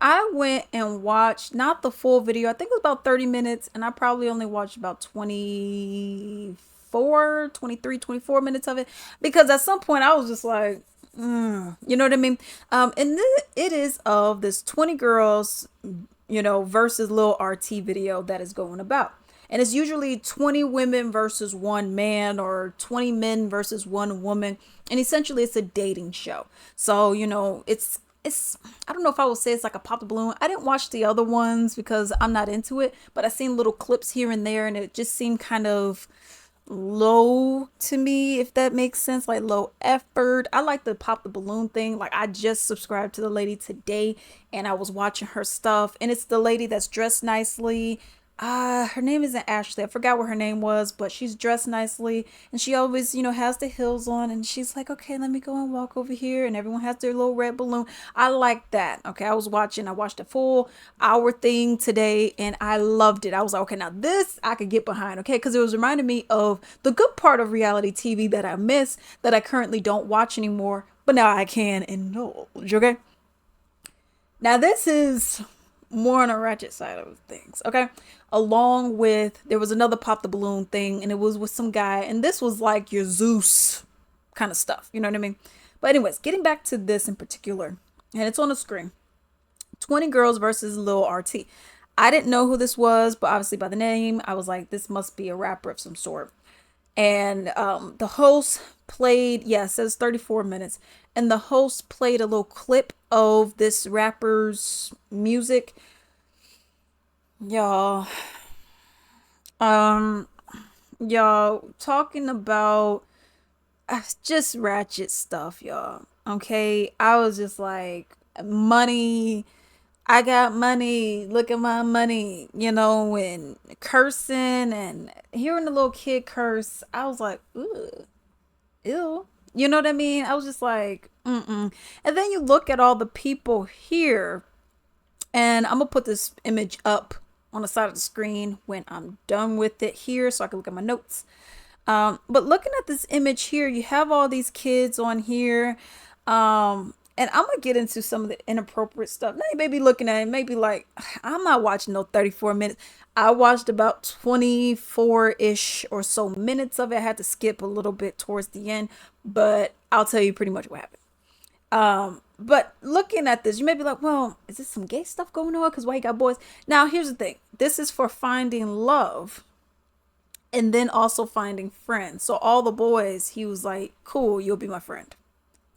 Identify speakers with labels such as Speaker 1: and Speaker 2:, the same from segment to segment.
Speaker 1: I went and watched not the full video. I think it was about 30 minutes, and I probably only watched about 24, 23, 24 minutes of it because at some point I was just like, you know what I mean? And it is of this 20 girls, versus Lil RT video that is going about. And it's usually 20 women versus one man or 20 men versus one woman. And essentially it's a dating show. So, it's I don't know if I would say it's like a pop the balloon. I didn't watch the other ones because I'm not into it, but I seen little clips here and there and it just seemed kind of low to me, if that makes sense, like low effort. I like the pop the balloon thing. Like I just subscribed to the lady today and I was watching her stuff, and it's the lady that's dressed nicely. Her name isn't Ashley. I forgot what her name was, but she's dressed nicely and she always, has the heels on, and she's like, okay, let me go and walk over here, and everyone has their little red balloon. I like that. Okay, I watched a full hour thing today and I loved it. I was like, okay, now this I could get behind, okay, because it was reminding me of the good part of reality TV that I miss, that I currently don't watch anymore, but now I can indulge, okay? Now this is more on a ratchet side of things, okay? Along with, there was another pop the balloon thing, and it was with some guy, and this was like your Zeus kind of stuff, you know what I mean? But anyways, getting back to this in particular, and it's on the screen. 20 girls versus Lil RT. I didn't know who this was, but obviously by the name, I was like, this must be a rapper of some sort. And the host played, yeah, it says 34 minutes, and the host played a little clip of this rapper's music. Y'all, um, y'all talking about just ratchet stuff, y'all. Okay, I was just like, money. I got money. Look at my money, and cursing and hearing the little kid curse. I was like, ooh, ew. You know what I mean? I was just like, mm-mm. And then you look at all the people here, and I'm gonna put this image up on the side of the screen when I'm done with it here so I can look at my notes. But looking at this image here, you have all these kids on here. And I'm gonna get into some of the inappropriate stuff. Now you may be looking at it, maybe like, I'm not watching no 34 minutes. I watched about 24-ish or so minutes of it. I had to skip a little bit towards the end, but I'll tell you pretty much what happened. But looking at this, you may be like, well, is this some gay stuff going on? Because why you got boys? Now, here's the thing. This is for finding love and then also finding friends. So all the boys, he was like, cool, you'll be my friend.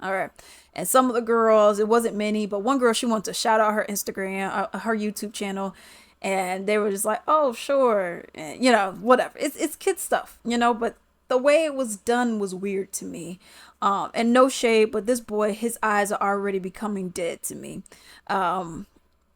Speaker 1: All right. And some of the girls, it wasn't many, but one girl, she wanted to shout out her Instagram, her YouTube channel. And they were just like, oh, sure. And, whatever. It's kid stuff, but the way it was done was weird to me. And no shade, but this boy, his eyes are already becoming dead to me.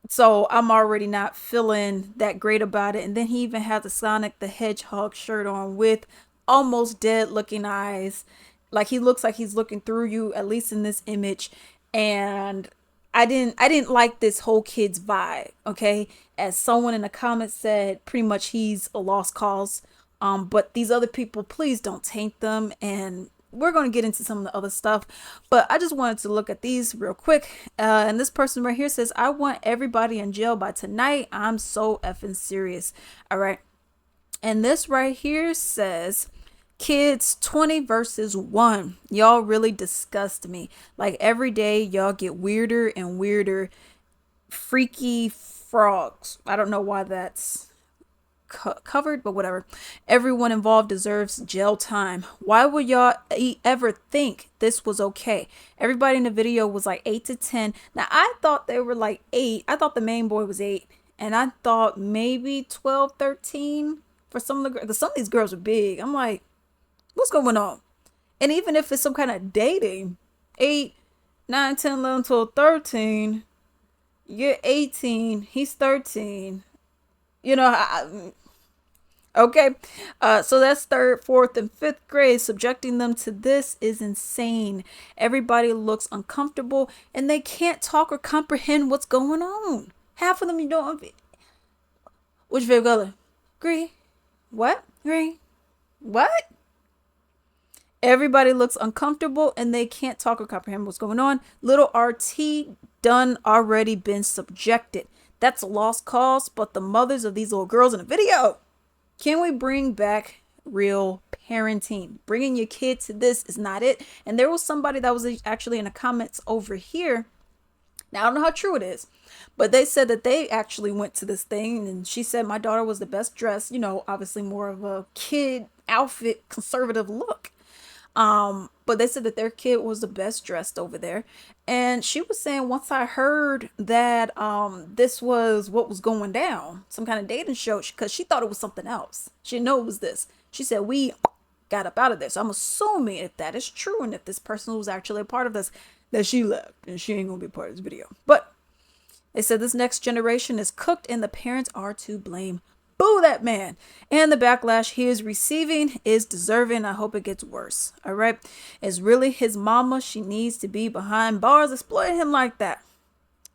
Speaker 1: So I'm already not feeling that great about it. And then he even had the Sonic the Hedgehog shirt on with almost dead looking eyes. Like he looks like he's looking through you, at least in this image. And I didn't like this whole kid's vibe, okay? As someone in the comments said, pretty much he's a lost cause. But these other people, please don't taint them, and we're going to get into some of the other stuff, but I just wanted to look at these real quick. And this person right here says, I want everybody in jail by tonight. I'm so effing serious. All right. And this right here says, kids 20 versus 1. Y'all really disgust me. Like every day, y'all get weirder and weirder. Freaky frogs. I don't know why that's covered, but whatever. Everyone involved deserves jail time. Why would y'all ever think this was okay? Everybody in the video was like 8 to 10. Now I thought they were like 8. I thought the main boy was 8, and I thought maybe 12, 13 for some of the girls. Some of these girls are big. I'm like, what's going on? And even if it's some kind of dating, 8, 9, 10, 11, 12, 13, you're 18, he's 13. Okay, so that's third, fourth, and fifth grade. Subjecting them to this is insane. Everybody looks uncomfortable and they can't talk or comprehend what's going on. Half of them you don't. Which favorite color? Green. What? Green. What? Everybody looks uncomfortable and they can't talk or comprehend what's going on. Little RT done already been subjected. That's a lost cause, but the mothers of these little girls in the video, can we bring back real parenting? Bringing your kid to this is not it. And there was somebody that was actually in the comments over here. Now, I don't know how true it is, but they said that they actually went to this thing, and she said my daughter was the best dressed, obviously more of a kid outfit, conservative look. But they said that their kid was the best dressed over there. And she was saying, once I heard that this was what was going down, some kind of dating show, because she thought it was something else. She didn't know it was this. She said, we got up out of there. So I'm assuming if that is true and if this person was actually a part of this, that she left and she ain't gonna be a part of this video. But they said this next generation is cooked and the parents are to blame. Boo that man. And the backlash he is receiving is deserving. I hope it gets worse. All right. It's really his mama. She needs to be behind bars exploiting him like that.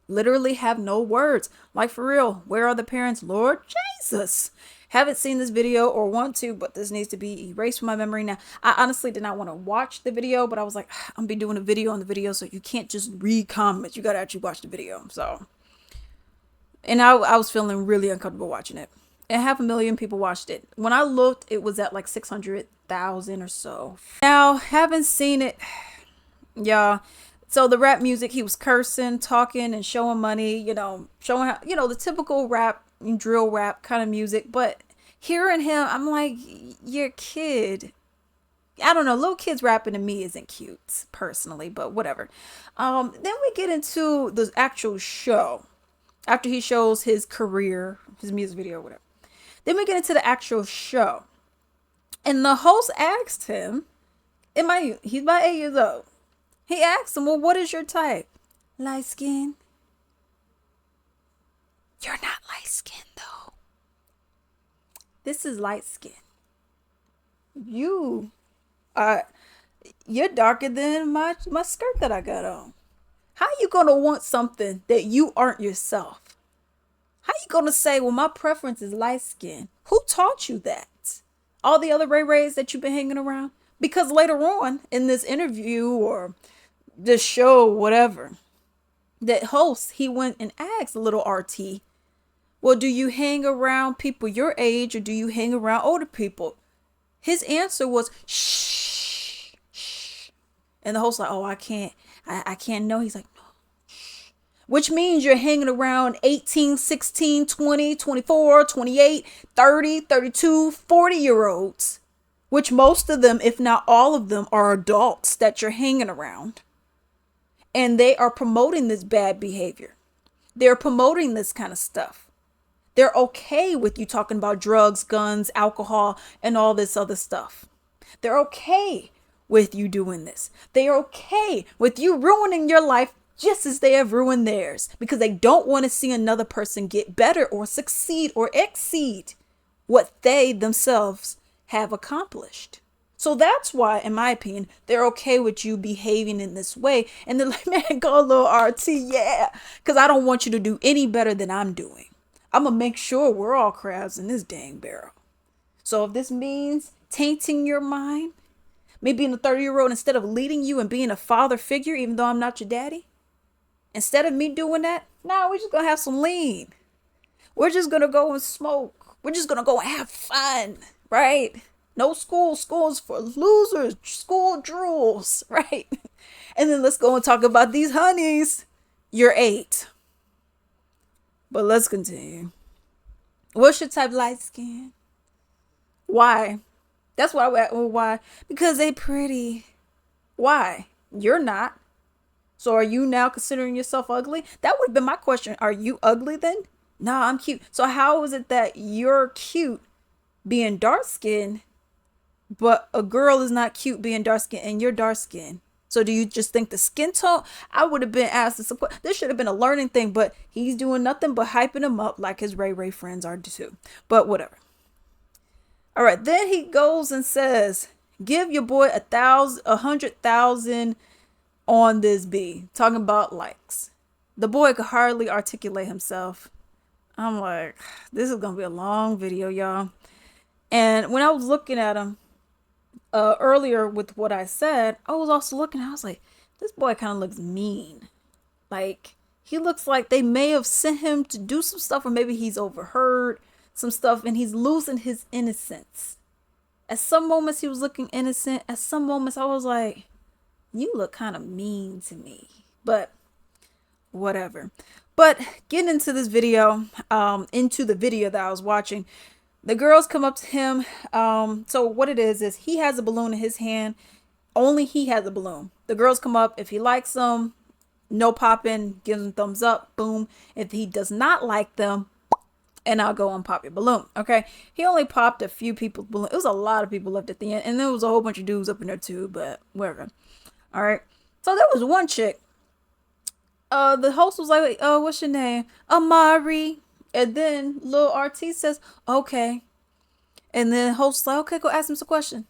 Speaker 1: Literally have no words. Like, for real, where are the parents? Lord Jesus. Haven't seen this video or want to, but this needs to be erased from my memory now. I honestly did not want to watch the video, but I was like, I'm gonna be doing a video on the video, so you can't just read comments. You gotta actually watch the video. So, and I was feeling really uncomfortable watching it. And 500,000 people watched it. When I looked, it was at like 600,000 or so. Now, haven't seen it, y'all. So the rap music, he was cursing, talking, and showing money, showing how, the typical rap, drill rap kind of music. But hearing him, I'm like, your kid, I don't know, little kids rapping to me isn't cute, personally, but whatever. Then we get into the actual show. After he shows his career, his music video, whatever. Then we get into the actual show. And the host asked him, he's about 8 years old. He asked him, well, what is your type? Light skin. You're not light skin though. This is light skin. You're darker than my skirt that I got on. How you gonna want something that you aren't yourself? How you gonna say, well, my preference is light skin? Who taught you that? All the other Ray Rays that you've been hanging around? Because later on in this interview or this show, whatever, that host, he went and asked little RT, well, do you hang around people your age or do you hang around older people? His answer was, shh, shh. And the host like, oh, I can't know. He's like, which means you're hanging around 18, 16, 20, 24, 28, 30, 32, 40-year-olds, which most of them, if not all of them, are adults that you're hanging around. And they are promoting this bad behavior. They're promoting this kind of stuff. They're okay with you talking about drugs, guns, alcohol, and all this other stuff. They're okay with you doing this. They are okay with you ruining your life just as they have ruined theirs, because they don't want to see another person get better or succeed or exceed what they themselves have accomplished. So that's why, in my opinion, they're okay with you behaving in this way. And they're like, man, go little RT, yeah, because I don't want you to do any better than I'm doing. I'm going to make sure we're all crabs in this dang barrel. So if this means tainting your mind, me being a 30-year-old, instead of leading you and being a father figure, even though I'm not your daddy, instead of me doing that, we're just going to have some lean. We're just going to go and smoke. We're just going to go and have fun, right? No school. School's for losers. School drools, right? And then let's go and talk about these honeys. You're 8. But let's continue. What's your type? Light skin? Why? That's why. Why? Because they pretty. Why? You're not. So are you now considering yourself ugly? That would have been my question. Are you ugly then? No, I'm cute. So how is it that you're cute being dark skinned, but a girl is not cute being dark skinned and you're dark skinned? So do you just think the skin tone? I would have been asked to support. This should have been a learning thing, but he's doing nothing but hyping him up like his Ray Ray friends are too. But whatever. All right. Then he goes and says, give your boy 100,000 on this B, talking about likes. The boy could hardly articulate himself. I'm like, this is gonna be a long video, y'all. And when I was looking at him, Earlier with what I said, I was also looking, I was like, this boy kind of looks mean. Like, he looks like they may have sent him to do some stuff, or maybe he's overheard some stuff and he's losing his innocence. At some moments, he was looking innocent. At some moments, I was like, you look kind of mean to me. But whatever. But getting into this video, into the video that I was watching, the girls come up to him. So what it is he has a balloon in his hand. Only he has a balloon. The girls come up. If he likes them, no popping, give them thumbs up, boom. If he does not like them, and I'll go and pop your balloon. Okay. He only popped a few people's balloon. It was a lot of people left at the end. And there was a whole bunch of dudes up in there too, but whatever. All right. So there was one chick. The host was like, "Oh, what's your name?" "Amari." And then little RT says, "Okay." And then host like, "Okay, go ask him some question.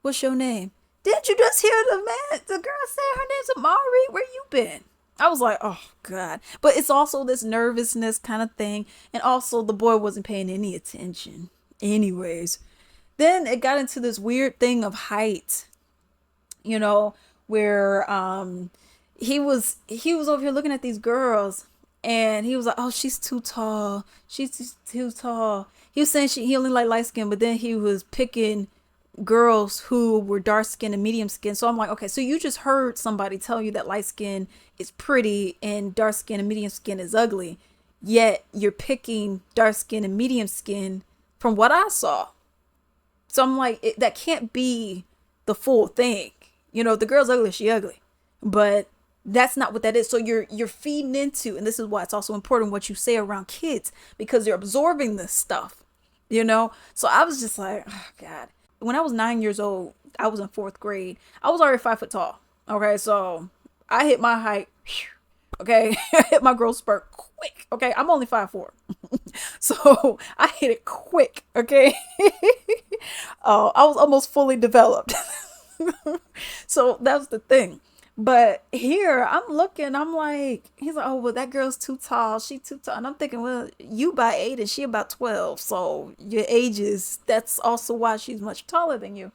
Speaker 1: What's your name?" Didn't you just hear the girl say her name's Amari? Where you been? I was like, oh God. But it's also this nervousness kind of thing. And also the boy wasn't paying any attention. Anyways. Then it got into this weird thing of height. You know, where he was over here looking at these girls and he was like, "Oh, she's too tall. She's too tall." He was saying he only like light skin, but then he was picking girls who were dark skin and medium skin. So I'm like, okay, so you just heard somebody tell you that light skin is pretty and dark skin and medium skin is ugly. Yet you're picking dark skin and medium skin from what I saw. So I'm like, that can't be the full thing. You know, if the girl's ugly, she ugly. But that's not what that is. So you're feeding into, and this is why it's also important what you say around kids, because they're absorbing this stuff, you know? So I was just like, oh God. When I was 9 years old, I was in fourth grade. I was already 5 foot tall. Okay, so I hit my height. Okay, I hit my growth spurt quick. Okay, I'm only 5'4". So I hit it quick. Okay. I was almost fully developed. So that's the thing. But here I'm looking, I'm like, he's like, "Oh, well, that girl's too tall. She too tall." And I'm thinking, well, you about 8 and she about 12. So your ages, that's also why she's much taller than you.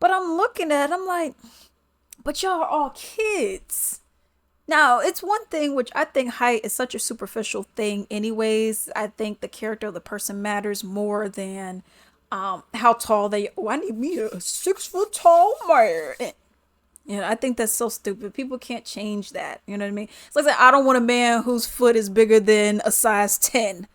Speaker 1: But I'm looking at it, I'm like, but y'all are all kids. Now, it's one thing which I think height is such a superficial thing, anyways. I think the character of the person matters more than how tall they. Oh, I need me a 6 foot tall man. You know, I think that's so stupid. People can't change that. You know what I mean? It's like I don't want a man whose foot is bigger than a size 10.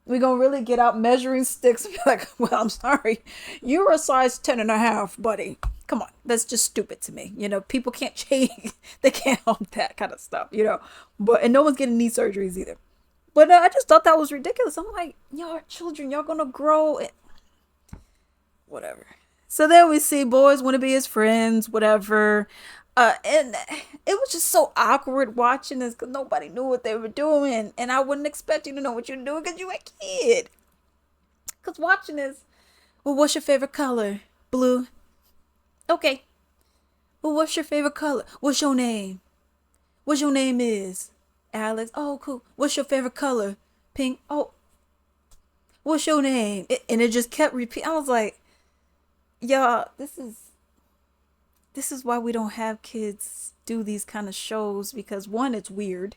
Speaker 1: We gonna really get out measuring sticks and be like, well, I'm sorry. You're a size 10 and a half, buddy. Come on. That's just stupid to me. You know, people can't change. They can't help that kind of stuff, you know. And no one's getting knee surgeries either. But I just thought that was ridiculous. I'm like, y'all are children. Y'all gonna grow. Whatever. So then we see boys want to be his friends, whatever. And it was just so awkward watching this because nobody knew what they were doing. And I wouldn't expect you to know what you're doing because you're a kid. Because watching this, well, what's your favorite color? Blue. Okay. Well, what's your favorite color? What's your name? What's your name is? Alex. Oh, cool. What's your favorite color? Pink. Oh, what's your name? And it just kept repeating. I was like, y'all, this is why we don't have kids do these kind of shows, because one, it's weird,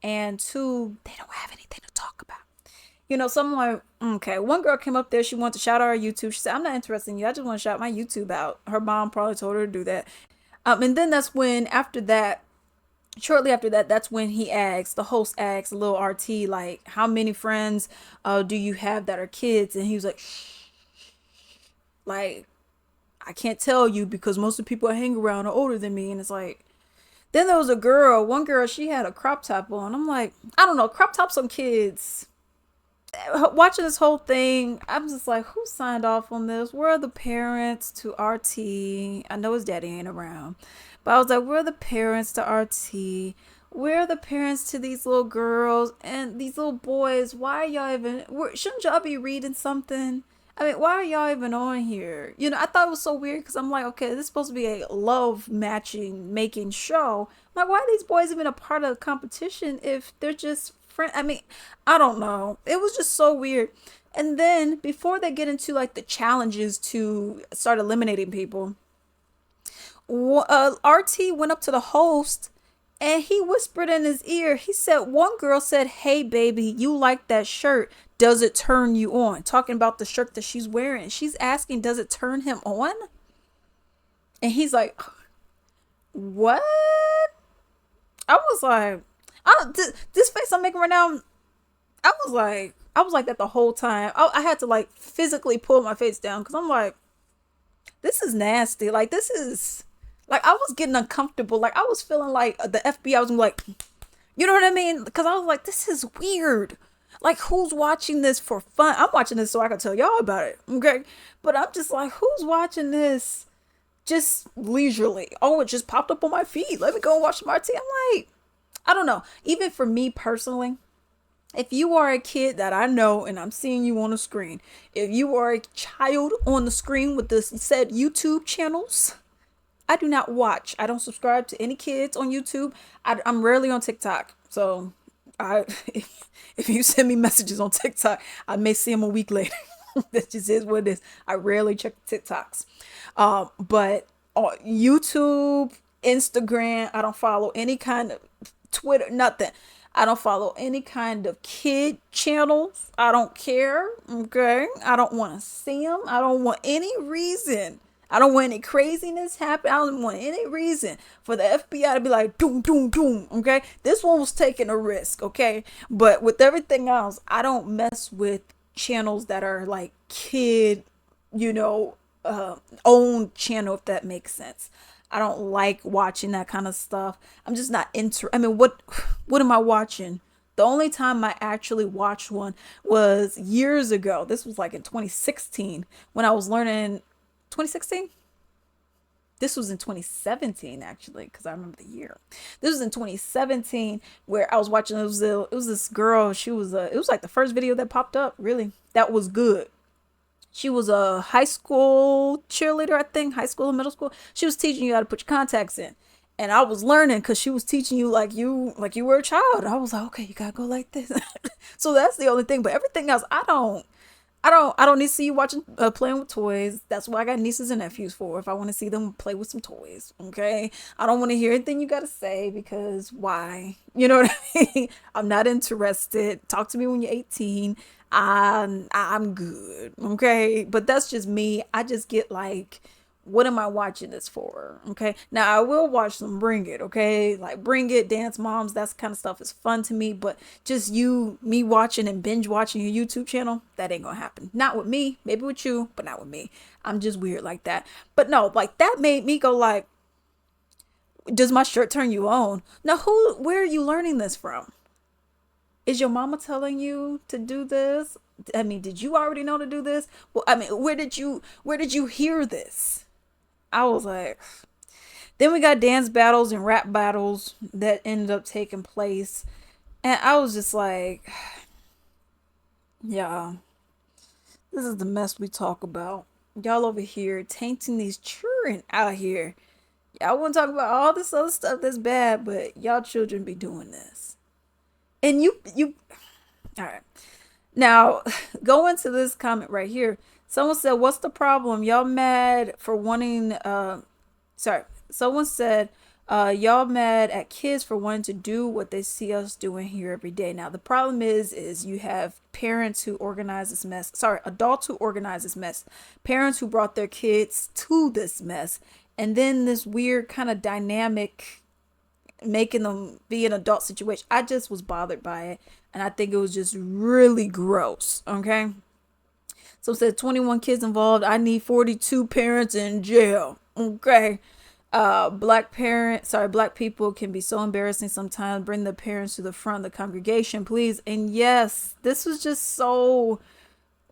Speaker 1: and two, they don't have anything to talk about. You know, someone, okay, one girl came up there, she wanted to shout out her YouTube. She said, "I'm not interested in you, I just want to shout my YouTube out." Her mom probably told her to do that. And then that's when, after that, shortly after that, that's when the host asks little RT, like, "How many friends do you have that are kids?" And he was like, "Shh, like, I can't tell you because most of the people I hang around are older than me." And it's like, then there was one girl, she had a crop top on. I'm like, I don't know, crop tops on kids. Watching this whole thing, I'm just like, who signed off on this? Where are the parents to RT? I know his daddy ain't around, but I was like, where are the parents to RT? Where are the parents to these little girls and these little boys? Why are y'all even, shouldn't y'all be reading something? I mean, why are y'all even on here? You know, I thought it was so weird because I'm like, okay, this is supposed to be a love matching making show. I'm like, why are these boys even a part of the competition if they're just friends? I mean, I don't know. It was just so weird. And then before they get into like the challenges to start eliminating people, RT went up to the host and he whispered in his ear. He said, one girl said, "Hey, baby, you like that shirt. Does it turn you on?" Talking about the shirt that she's wearing. She's asking, does it turn him on? And he's like, what? I was like, this face I'm making right now, I was like that the whole time. I had to like physically pull my face down because I'm like, this is nasty. Like, this is like, I was getting uncomfortable. Like, I was feeling like the FBI was like, you know what I mean? Because I was like, this is weird. Like, who's watching this for fun? I'm watching this so I can tell y'all about it. Okay. But I'm just like, who's watching this just leisurely? Oh, it just popped up on my feed. Let me go and watch my tea. I'm like, I don't know. Even for me personally, if you are a kid that I know and I'm seeing you on the screen, if you are a child on the screen with this said YouTube channels, I do not watch. I don't subscribe to any kids on YouTube. I'm rarely on TikTok. So I, if you send me messages on TikTok, I may see them a week later. That just is what it is. I rarely check TikToks. But on YouTube, Instagram, I don't follow any kind of Twitter, nothing. I don't follow any kind of kid channels. I don't care. Okay. I don't want to see them. I don't want any reason. I don't want any craziness happen. I don't want any reason for the FBI to be like, doom, doom, doom. Okay. This one was taking a risk. Okay. But with everything else, I don't mess with channels that are like kid, you know, own channel, if that makes sense. I don't like watching that kind of stuff. I'm just not into. I mean, what am I watching? The only time I actually watched one was years ago. This was like in 2016 when I was learning. 2016. This was in 2017 actually, because I remember the year. This was in 2017 where I was watching. It was this girl. She was it was like the first video that popped up. Really, that was good. She was a high school cheerleader, I think, high school and middle school. She was teaching you how to put your contacts in. And I was learning because she was teaching you like you were a child. I was like, okay, you gotta go like this. So that's the only thing. But everything else, I don't need to see you watching playing with toys. That's what I got nieces and nephews for. If I want to see them play with some toys, okay? I don't want to hear anything you got to say because why? You know what I mean? I'm not interested. Talk to me when you're 18. I'm good, okay? But that's just me. I just get like, what am I watching this for? Okay. Now I will watch some Bring It, okay? Like Bring It, Dance Moms, that kind of stuff is fun to me, but just me watching and binge watching your YouTube channel, that ain't gonna happen. Not with me, maybe with you, but not with me. I'm just weird like that. But no, like that made me go like, does my shirt turn you on? Now where are you learning this from? Is your mama telling you to do this? I mean, did you already know to do this? Well, I mean, where did you hear this? I was like, then we got dance battles and rap battles that ended up taking place. And I was just like, yeah, this is the mess we talk about. Y'all over here tainting these children out here. Y'all want to talk about all this other stuff that's bad, but y'all children be doing this. And all right. Now, go into this comment right here. Someone said, what's the problem? Y'all mad for wanting, sorry. Someone said, y'all mad at kids for wanting to do what they see us doing here every day. Now, the problem is you have parents who organize this mess. Sorry, adults who organize this mess. Parents who brought their kids to this mess. And then this weird kind of dynamic making them be an adult situation. I just was bothered by it. And I think it was just really gross. Okay. So it said 21 kids involved. I need 42 parents in jail. Okay. Black people can be so embarrassing sometimes. Bring the parents to the front of the congregation, please. And yes, this was just so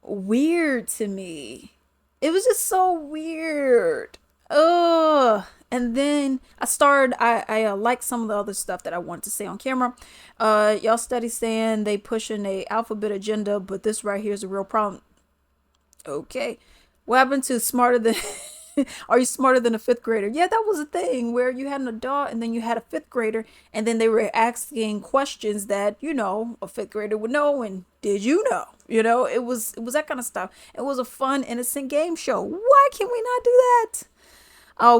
Speaker 1: weird to me. It was just so weird. Ugh. And then I like some of the other stuff that I wanted to say on camera. Y'all study saying they pushing a alphabet agenda, but this right here is a real problem. Okay. What happened to smarter than are you smarter than a fifth grader? Yeah, that was a thing where you had an adult and then you had a fifth grader and then they were asking questions that, a fifth grader would know. And did you know? It was that kind of stuff. It was a fun, innocent game show. Why can we not do that?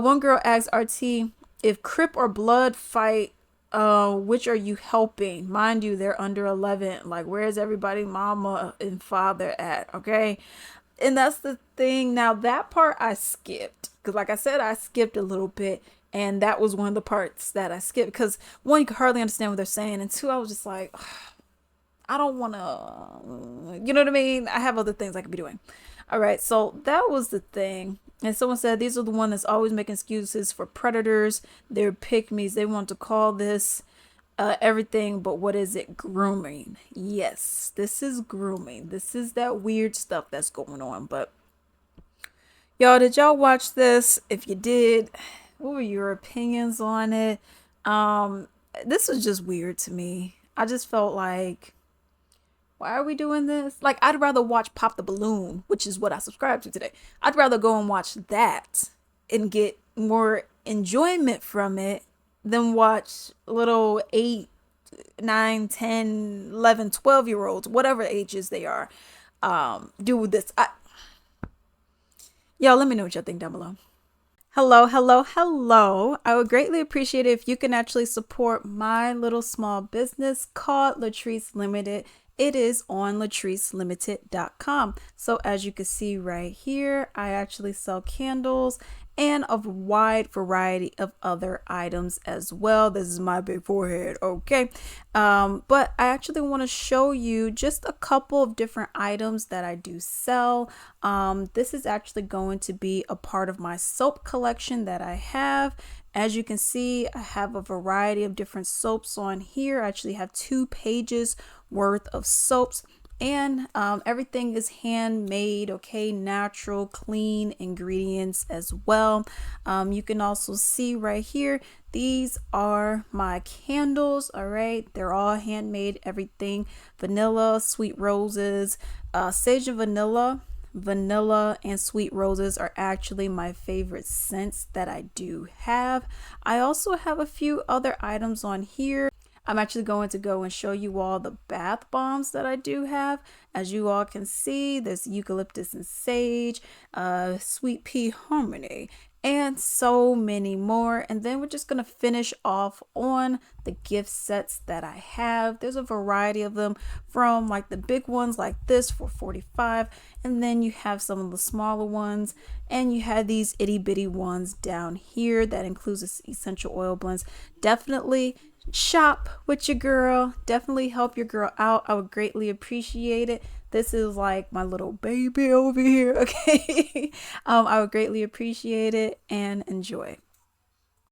Speaker 1: One girl asked RT if Crip or Blood fight. Which are you helping? Mind you, they're under 11. Like, where's everybody, mama and father at? Okay, and that's the thing. Now that part I skipped because, like I said, I skipped a little bit, and that was one of the parts that I skipped because one, you could hardly understand what they're saying, and two, I was just like, I don't want to, you know what I mean? I have other things I could be doing. All right, so that was the thing. And someone said these are the one that's always making excuses for predators. They're pygmies. They want to call this everything, but what is it? Grooming. Yes, this is grooming. This is that weird stuff that's going on. But y'all, did y'all watch this? If you did, what were your opinions on it? Um, this was just weird to me. I just felt like, why are we doing this? Like, I'd rather watch Pop the Balloon, which is what I subscribe to today. I'd rather go and watch that and get more enjoyment from it than watch little 8, 9, 10, 11, 12 year olds, whatever ages they are, do this. Y'all, let me know what y'all think down below. Hello, hello, hello. I would greatly appreciate it if you can actually support my little small business called Latrice Limited. It is on latricelimited.com. So as you can see right here, I actually sell candles and a wide variety of other items as well. This is my big forehead, okay? But I actually want to show you just a couple of different items that I do sell. This is actually going to be a part of my soap collection that I have. As you can see, I have a variety of different soaps on here. I actually have 2 pages worth of soaps, and everything is handmade, okay, natural, clean ingredients as well. You can also see right here, these are my candles. All right, they're all handmade, everything vanilla, sweet roses, sage and vanilla and sweet roses are actually my favorite scents that I do have. I also have a few other items on here. I'm actually going to go and show you all the bath bombs that I do have. As you all can see, there's eucalyptus and sage, sweet pea harmony, and so many more. And then we're just going to finish off on the gift sets that I have. There's a variety of them, from like the big ones like this for $45, and then you have some of the smaller ones, and you have these itty bitty ones down here that includes essential oil blends. Definitely shop with your girl. Definitely help your girl out. I would greatly appreciate it. This is like my little baby over here, okay? I would greatly appreciate it, and enjoy.